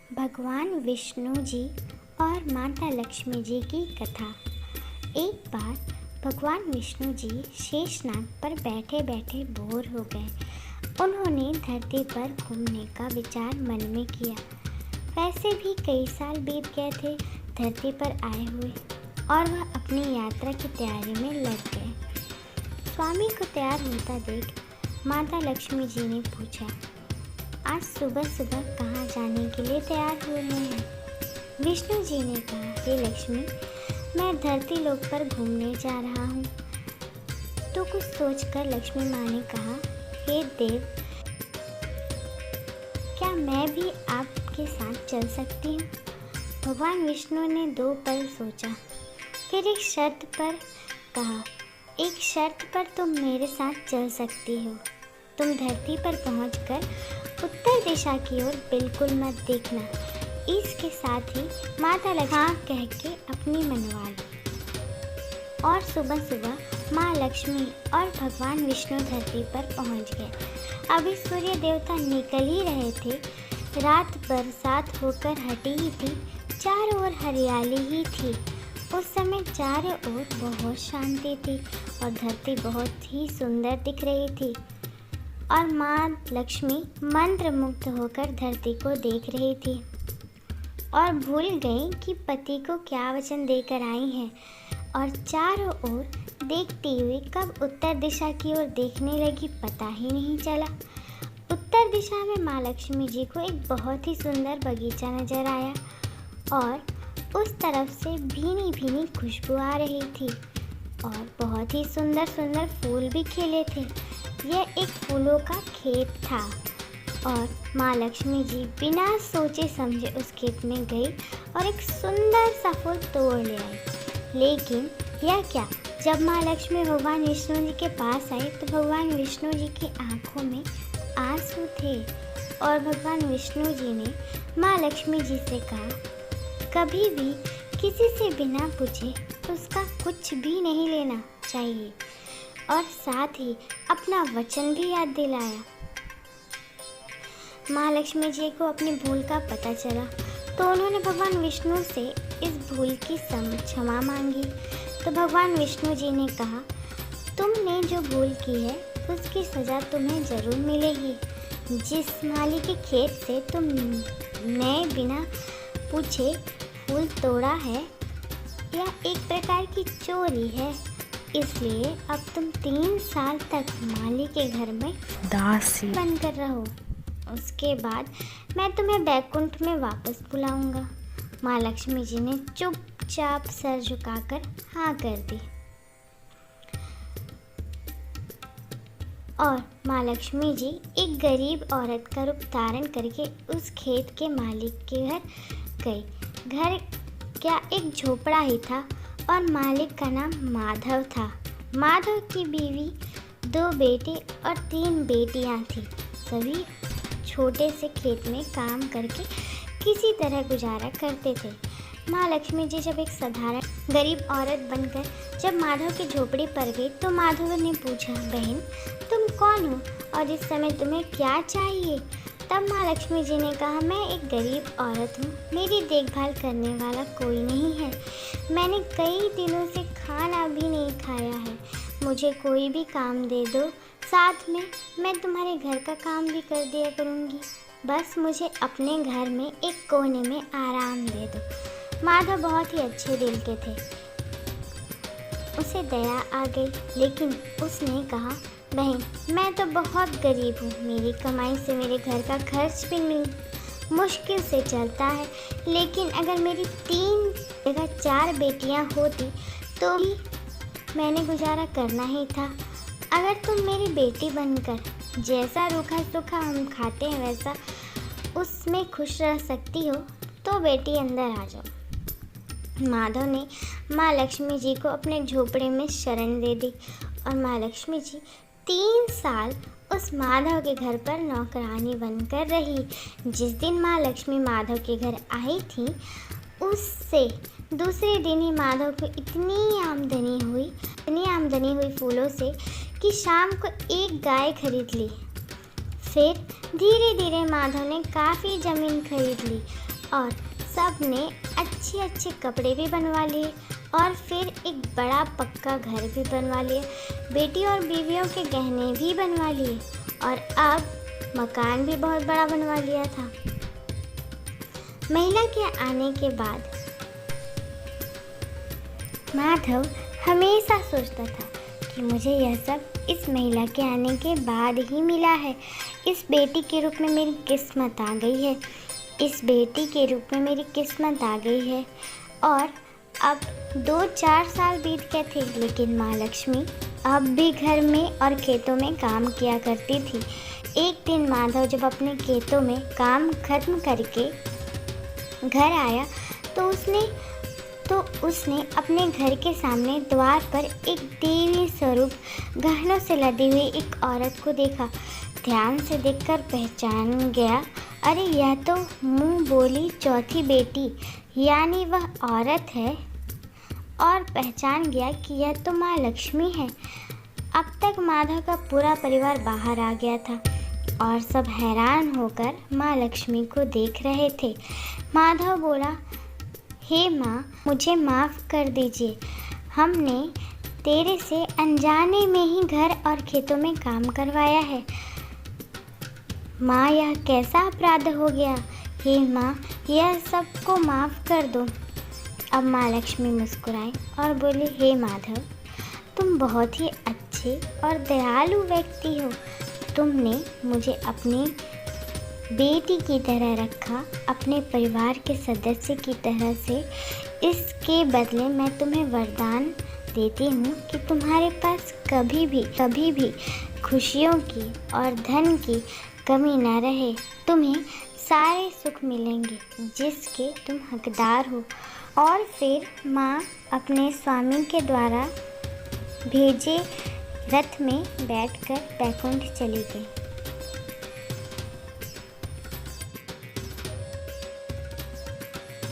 भगवान विष्णु जी और माता लक्ष्मी जी की कथा। एक बार भगवान विष्णु जी शेषनाग पर बैठे बैठे बोर हो गए। उन्होंने धरती पर घूमने का विचार मन में किया। वैसे भी कई साल बीत गए थे धरती पर आए हुए और वह अपनी यात्रा की तैयारी में लग गए। स्वामी को तैयार होता देख माता लक्ष्मी जी ने पूछा, आज सुबह सुबह कहाँ जाने के लिए तैयार हो रहे हैं? विष्णु जी ने कहा, हे लक्ष्मी, मैं धरती लोक पर घूमने जा रहा हूँ। तो कुछ सोचकर लक्ष्मी माँ ने कहा, हे देव, क्या मैं भी आपके साथ चल सकती हूँ? भगवान विष्णु ने 2 पल सोचा, फिर एक शर्त पर कहा, एक शर्त पर तुम मेरे साथ चल सकती हो। तुम धरती पर पहुंचकर उत्तर दिशा की ओर बिल्कुल मत देखना। इसके साथ ही माता लक्ष्मी हाँ कह के अपनी मनवा ली और सुबह सुबह माँ लक्ष्मी और भगवान विष्णु धरती पर पहुंच गए। अभी सूर्य देवता निकल ही रहे थे। रात बरसात होकर हटी ही थी, चारों ओर हरियाली ही थी। उस समय चारों ओर बहुत शांति थी और धरती बहुत ही सुंदर दिख रही थी और माँ लक्ष्मी मंत्रमुग्ध होकर धरती को देख रही थी और भूल गई कि पति को क्या वचन देकर आई हैं और चारों ओर देखती हुई कब उत्तर दिशा की ओर देखने लगी पता ही नहीं चला। उत्तर दिशा में माँ लक्ष्मी जी को एक बहुत ही सुंदर बगीचा नजर आया और उस तरफ से भीनी भीनी खुशबू आ रही थी और बहुत ही सुंदर सुंदर फूल भी खिले थे। यह एक फूलों का खेत था और माँ लक्ष्मी जी बिना सोचे समझे उस खेत में गई और एक सुंदर सा फूल तोड़ ले आई। लेकिन यह क्या, जब माँ लक्ष्मी भगवान विष्णु जी के पास आई तो भगवान विष्णु जी की आंखों में आंसू थे और भगवान विष्णु जी ने माँ लक्ष्मी जी से कहा, कभी भी किसी से बिना पूछे उसका कुछ भी नहीं लेना चाहिए और साथ ही अपना वचन भी याद दिलाया। माँ लक्ष्मी जी को अपनी भूल का पता चला तो उन्होंने भगवान विष्णु से इस भूल की क्षमा मांगी। तो भगवान विष्णु जी ने कहा, तुमने जो भूल की है उसकी सज़ा तुम्हें ज़रूर मिलेगी। जिस माली के खेत से तुमने बिना पूछे फूल तोड़ा है यह एक प्रकार की चोरी है, इसलिए अब तुम 3 साल तक माली के घर में दासी बनकर रहो। उसके बाद मैं तुम्हें बैकुंठ में वापस बुलाऊंगा। माँ लक्ष्मी जी ने चुपचाप सर झुकाकर हाँ कर दी और माँ लक्ष्मी जी एक गरीब औरत का रूप धारण करके उस खेत के मालिक के घर गई। घर क्या एक झोपड़ा ही था और मालिक का नाम माधव था। माधव की बीवी 2 बेटे और 3 बेटियां थी। सभी छोटे से खेत में काम करके किसी तरह गुजारा करते थे। माँ लक्ष्मी जी जब एक साधारण गरीब औरत बनकर जब माधव की झोपड़ी पर गई तो माधव ने पूछा, बहन तुम कौन हो और इस समय तुम्हें क्या चाहिए? तब माँ लक्ष्मी जी ने कहा, मैं एक गरीब औरत हूँ, मेरी देखभाल करने वाला कोई नहीं है। मैंने कई दिनों से खाना भी नहीं खाया है, मुझे कोई भी काम दे दो, साथ में मैं तुम्हारे घर का काम भी कर दिया करूँगी। बस मुझे अपने घर में एक कोने में आराम दे दो। माधव बहुत ही अच्छे दिल के थे, उसे दया आ गई, लेकिन उसने कहा, बहन मैं तो बहुत गरीब हूँ, मेरी कमाई से मेरे घर का खर्च भी मुश्किल से चलता है, लेकिन अगर मेरी 3 जगह 4 बेटियाँ होती तो भी मैंने गुजारा करना ही था। अगर तुम मेरी बेटी बनकर जैसा रूखा सूखा हम खाते हैं वैसा उसमें खुश रह सकती हो तो बेटी अंदर आ जाओ। माधव ने माँ लक्ष्मी जी को अपने झोपड़े में शरण दे दी और माँ लक्ष्मी जी 3 साल उस माधव के घर पर नौकरानी बनकर रही। जिस दिन माँ लक्ष्मी माधव के घर आई थी उससे दूसरे दिन ही माधव को इतनी आमदनी हुई फूलों से कि शाम को एक गाय खरीद ली। फिर धीरे धीरे माधव ने काफ़ी ज़मीन खरीद ली और सब ने अच्छे अच्छे कपड़े भी बनवा लिए और फिर एक बड़ा पक्का घर भी बनवा लिया। बेटी और बीवियों के गहने भी बनवा लिए और अब मकान भी बहुत बड़ा बनवा लिया था। महिला के आने के बाद माधव हमेशा सोचता था कि मुझे यह सब इस महिला के आने के बाद ही मिला है। इस बेटी के रूप में मेरी किस्मत आ गई है। इस बेटी के रूप में मेरी किस्मत आ गई है। और अब 2-4 साल बीत गए थे, लेकिन माँ लक्ष्मी अब भी घर में और खेतों में काम किया करती थी। एक दिन माधव जब अपने खेतों में काम खत्म करके घर आया तो उसने अपने घर के सामने द्वार पर एक देवी स्वरूप गहनों से लदी हुई एक औरत को देखा। ध्यान से देखकर पहचान गया, अरे यह तो मुंह बोली चौथी बेटी यानी वह औरत है। और पहचान गया कि यह तो माँ लक्ष्मी है। अब तक माधव का पूरा परिवार बाहर आ गया था और सब हैरान होकर माँ लक्ष्मी को देख रहे थे। माधव बोला, हे माँ, मुझे माफ़ कर दीजिए। हमने तेरे से अनजाने में ही घर और खेतों में काम करवाया है। माँ, यह कैसा अपराध हो गया? हे माँ, यह सबको माफ़ कर दो। अब माँ लक्ष्मी मुस्कुराई और बोली, हे माधव, तुम बहुत ही अच्छे और दयालु व्यक्ति हो। तुमने मुझे अपनी बेटी की तरह रखा, अपने परिवार के सदस्य की तरह से। इसके बदले मैं तुम्हें वरदान देती हूँ कि तुम्हारे पास कभी भी खुशियों की और धन की कमी ना रहे। तुम्हें सारे सुख मिलेंगे जिसके तुम हकदार हो। और फिर माँ अपने स्वामी के द्वारा भेजे रथ में बैठकर बैकुंठ चली गई।